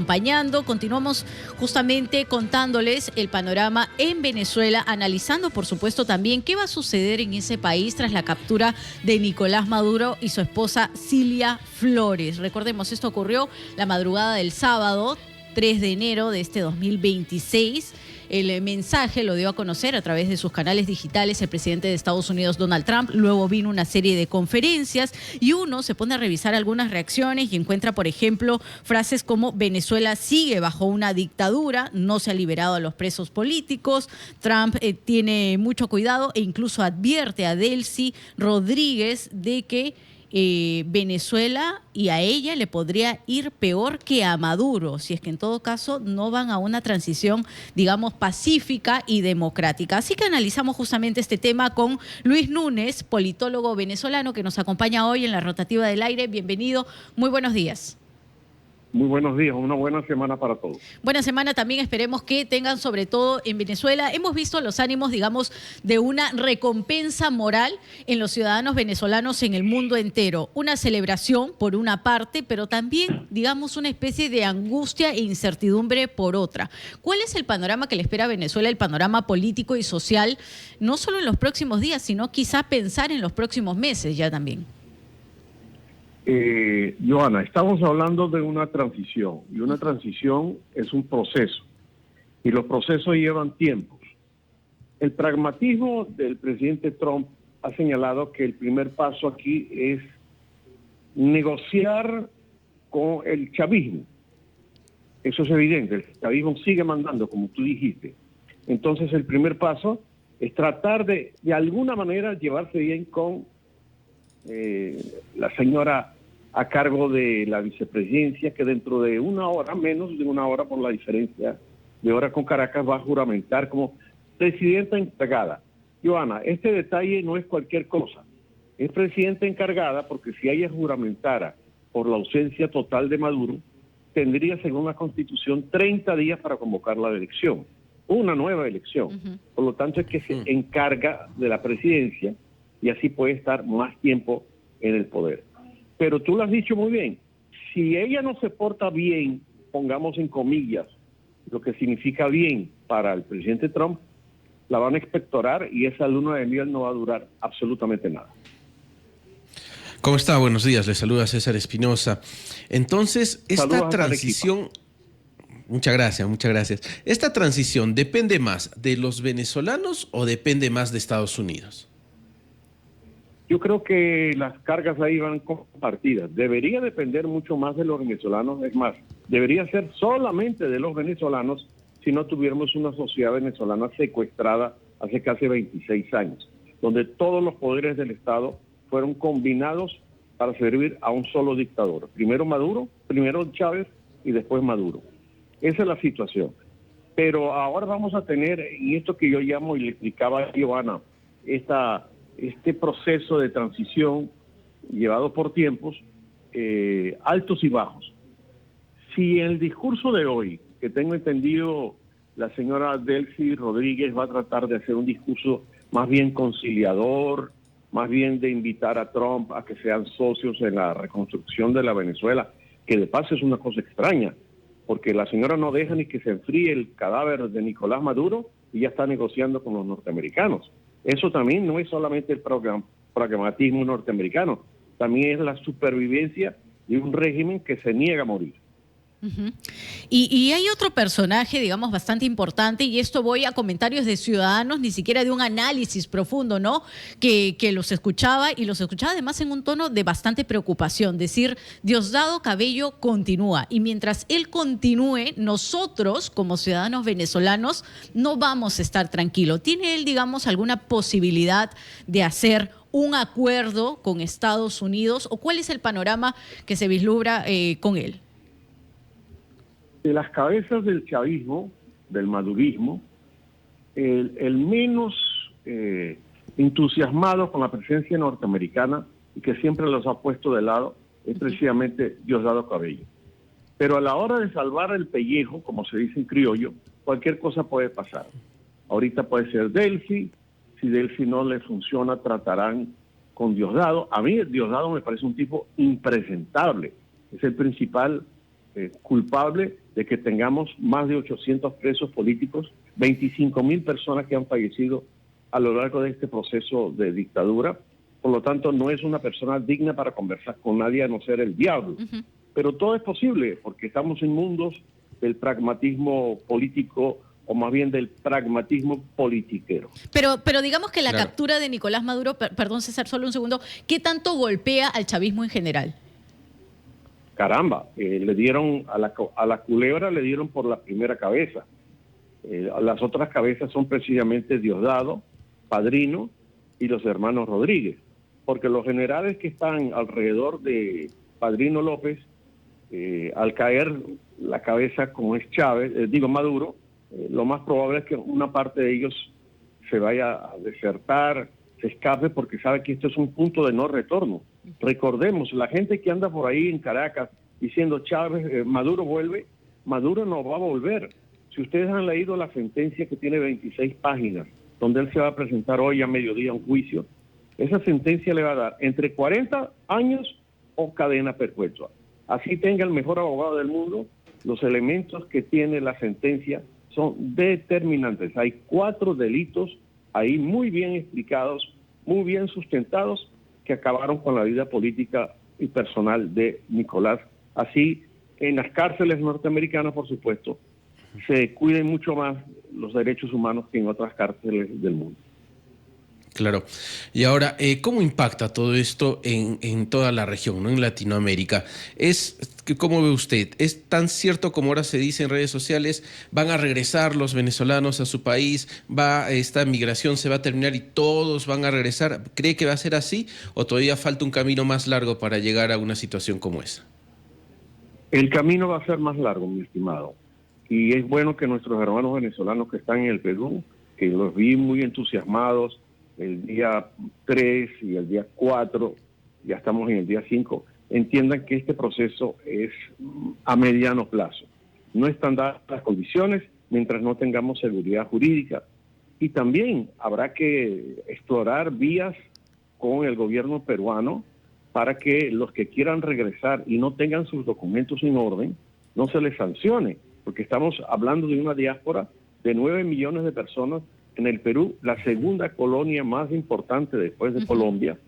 acompañando. Continuamos justamente contándoles el panorama en Venezuela, analizando, por supuesto, también qué va a suceder en ese país tras la captura de Nicolás Maduro y su esposa Cilia Flores. Recordemos, esto ocurrió la madrugada del sábado 3 de enero de este 2026. El mensaje lo dio a conocer a través de sus canales digitales el presidente de Estados Unidos, Donald Trump. Luego vino una serie de conferencias y uno se pone a revisar algunas reacciones y encuentra, por ejemplo, frases como: Venezuela sigue bajo una dictadura, no se ha liberado a los presos políticos, Trump tiene mucho cuidado, e incluso advierte a Delcy Rodríguez de que Venezuela y a ella le podría ir peor que a Maduro, si es que en todo caso no van a una transición, digamos, pacífica y democrática. Así que analizamos justamente este tema con Luis Núñez, politólogo venezolano, que nos acompaña hoy en la Rotativa del Aire. Bienvenido, muy buenos días. Muy buenos días, una buena semana para todos. Buena semana también, esperemos que tengan, sobre todo en Venezuela. Hemos visto los ánimos, digamos, de una recompensa moral en los ciudadanos venezolanos en el mundo entero. Una celebración por una parte, pero también, digamos, una especie de angustia e incertidumbre por otra. ¿Cuál es el panorama que le espera a Venezuela, el panorama político y social, no solo en los próximos días, sino quizá pensar en los próximos meses ya también? Joana, estamos hablando de una transición, y una transición es un proceso, y los procesos llevan tiempos. El pragmatismo del presidente Trump ha señalado que el primer paso aquí es negociar con el chavismo. Eso es evidente, el chavismo sigue mandando, como tú dijiste. Entonces el primer paso es tratar de alguna manera llevarse bien con la señora a cargo de la vicepresidencia, que dentro de una hora, menos de una hora por la diferencia de hora con Caracas, va a juramentar como presidenta encargada. Joana, este detalle no es cualquier cosa. Es presidenta encargada porque si ella juramentara por la ausencia total de Maduro, tendría, según la Constitución, 30 días para convocar la elección, una nueva elección. Por lo tanto, es que se encarga de la presidencia y así puede estar más tiempo en el poder. Pero tú lo has dicho muy bien, si ella no se porta bien, pongamos en comillas, lo que significa bien para el presidente Trump, la van a expectorar y esa luna de miel no va a durar absolutamente nada. ¿Cómo está? Buenos días, le saluda César Espinosa. Entonces, esta transición... Muchas gracias. ¿Esta transición depende más de los venezolanos o depende más de Estados Unidos? Yo creo que las cargas ahí van compartidas. Debería depender mucho más de los venezolanos. Es más, debería ser solamente de los venezolanos si no tuviéramos una sociedad venezolana secuestrada hace casi 26 años, donde todos los poderes del Estado fueron combinados para servir a un solo dictador. Primero Maduro, primero Chávez y después Maduro. Esa es la situación. Pero ahora vamos a tener, y esto que yo llamo, y le explicaba a Giovanna, este proceso de transición llevado por tiempos altos y bajos. Si en el discurso de hoy, que tengo entendido, la señora Delcy Rodríguez va a tratar de hacer un discurso más bien conciliador, más bien de invitar a Trump a que sean socios en la reconstrucción de la Venezuela, que de paso es una cosa extraña, porque la señora no deja ni que se enfríe el cadáver de Nicolás Maduro y ya está negociando con los norteamericanos. Eso también no es solamente el pragmatismo norteamericano, también es la supervivencia de un régimen que se niega a morir. Y hay otro personaje, digamos, bastante importante, y esto voy a comentarios de ciudadanos, ni siquiera de un análisis profundo, ¿no? Que los escuchaba, y los escuchaba además en un tono de bastante preocupación, decir: Diosdado Cabello continúa, y mientras él continúe, nosotros como ciudadanos venezolanos no vamos a estar tranquilos. ¿Tiene él, digamos, alguna posibilidad de hacer un acuerdo con Estados Unidos, o cuál es el panorama que se vislumbra con él? De las cabezas del chavismo, del madurismo, el menos entusiasmado con la presencia norteamericana y que siempre los ha puesto de lado es precisamente Diosdado Cabello. Pero a la hora de salvar el pellejo, como se dice en criollo, cualquier cosa puede pasar. Ahorita puede ser Delcy, si Delcy no le funciona, tratarán con Diosdado. A mí Diosdado me parece un tipo impresentable, es el principal culpable de que tengamos más de 800 presos políticos, 25.000 personas que han fallecido a lo largo de este proceso de dictadura. Por lo tanto, no es una persona digna para conversar con nadie a no ser el diablo. Pero todo es posible porque estamos en mundos del pragmatismo político, o más bien del pragmatismo politiquero. Pero digamos que la captura de Nicolás Maduro, perdón César, solo un segundo, ¿qué tanto golpea al chavismo en general? Caramba, le dieron a la culebra, le dieron por la primera cabeza. Las otras cabezas son precisamente Diosdado, Padrino y los hermanos Rodríguez, porque los generales que están alrededor de Padrino López, al caer la cabeza como es Chávez, Maduro, lo más probable es que una parte de ellos se vaya a desertar, se escape, porque sabe que esto es un punto de no retorno. Recordemos, la gente que anda por ahí en Caracas diciendo Chávez, Maduro vuelve, Maduro no va a volver. Si ustedes han leído la sentencia que tiene 26 páginas, donde él se va a presentar hoy a mediodía a un juicio, esa sentencia le va a dar entre 40 años o cadena perpetua. Así tenga el mejor abogado del mundo, los elementos que tiene la sentencia son determinantes. Hay 4 delitos ahí muy bien explicados, muy bien sustentados, que acabaron con la vida política y personal de Nicolás. Así, en las cárceles norteamericanas, por supuesto, se cuiden mucho más los derechos humanos que en otras cárceles del mundo. Claro. Y ahora, ¿cómo impacta todo esto en toda la región, ¿no? En Latinoamérica? ¿Cómo ve usted? ¿Es tan cierto como ahora se dice en redes sociales? ¿Van a regresar los venezolanos a su país? ¿Esta migración se va a terminar y todos van a regresar? ¿Cree que va a ser así o todavía falta un camino más largo para llegar a una situación como esa? El camino va a ser más largo, mi estimado. Y es bueno que nuestros hermanos venezolanos que están en el Perú, que los vi muy entusiasmados, el día 3 y el día 4, ya estamos en el día 5, entiendan que este proceso es a mediano plazo. No están dadas las condiciones mientras no tengamos seguridad jurídica. Y también habrá que explorar vías con el gobierno peruano para que los que quieran regresar y no tengan sus documentos en orden, no se les sancione, porque estamos hablando de una diáspora de 9 millones de personas en el Perú, la segunda colonia más importante después de Colombia.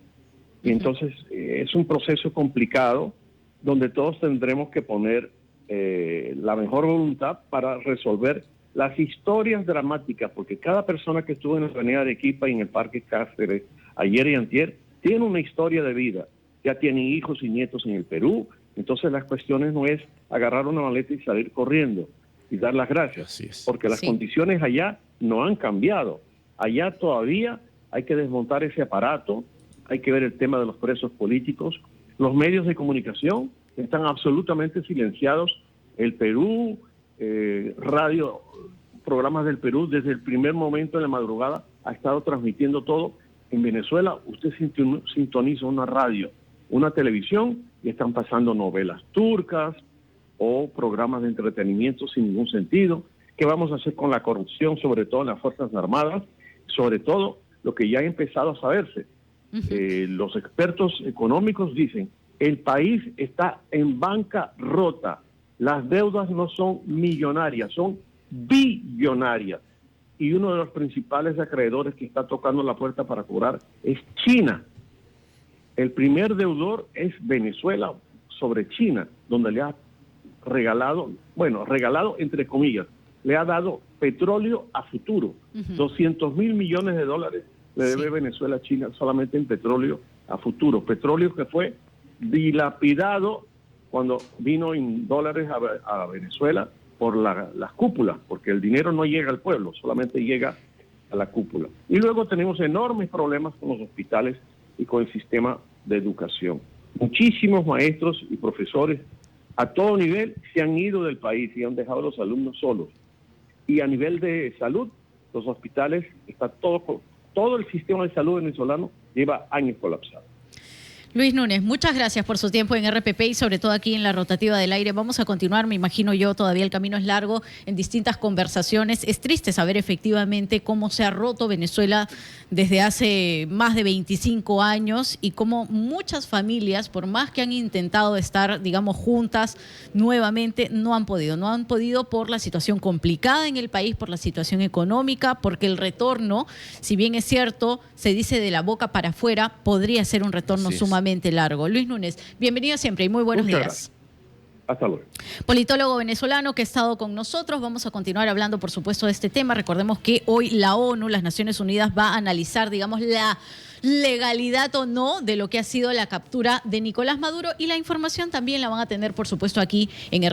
Y entonces es un proceso complicado donde todos tendremos que poner la mejor voluntad para resolver las historias dramáticas, porque cada persona que estuvo en la Avenida de Arequipa y en el Parque Cáceres ayer y antier tiene una historia de vida. Ya tienen hijos y nietos en el Perú. Entonces las cuestiones no es agarrar una maleta y salir corriendo y dar las gracias, porque las condiciones allá no han cambiado. Allá todavía hay que desmontar ese aparato, hay que ver el tema de los presos políticos. Los medios de comunicación están absolutamente silenciados. El Perú, radio, programas del Perú, desde el primer momento de la madrugada ha estado transmitiendo todo. En Venezuela usted sintoniza una radio, una televisión y están pasando novelas turcas o programas de entretenimiento sin ningún sentido. ¿Qué vamos a hacer con la corrupción, sobre todo en las Fuerzas Armadas? Sobre todo lo que ya ha empezado a saberse. Los expertos económicos dicen, el país está en bancarrota. Las deudas no son millonarias, son billonarias. Y uno de los principales acreedores que está tocando la puerta para cobrar es China. El primer deudor es Venezuela sobre China, donde le ha regalado entre comillas, le ha dado petróleo a futuro. 200.000 millones de dólares le debe Venezuela a China solamente en petróleo a futuro. Petróleo que fue dilapidado cuando vino en dólares a Venezuela por las cúpulas, porque el dinero no llega al pueblo, solamente llega a la cúpula. Y luego tenemos enormes problemas con los hospitales y con el sistema de educación. Muchísimos maestros y profesores a todo nivel se han ido del país y han dejado a los alumnos solos. Y a nivel de salud, los hospitales, está todo el sistema de salud venezolano lleva años colapsado. Luis Núñez, muchas gracias por su tiempo en RPP y sobre todo aquí en la rotativa del aire. Vamos a continuar, me imagino yo, todavía el camino es largo en distintas conversaciones. Es triste saber efectivamente cómo se ha roto Venezuela desde hace más de 25 años y cómo muchas familias, por más que han intentado estar, digamos, juntas nuevamente, no han podido. No han podido por la situación complicada en el país, por la situación económica, porque el retorno, si bien es cierto, se dice de la boca para afuera, podría ser un retorno sumamente largo. Luis Núñez, bienvenido siempre y muy buenos días. Gracias. Hasta luego. Politólogo venezolano que ha estado con nosotros. Vamos a continuar hablando, por supuesto, de este tema. Recordemos que hoy la ONU, las Naciones Unidas, va a analizar, digamos, la legalidad o no de lo que ha sido la captura de Nicolás Maduro y la información también la van a tener, por supuesto, aquí en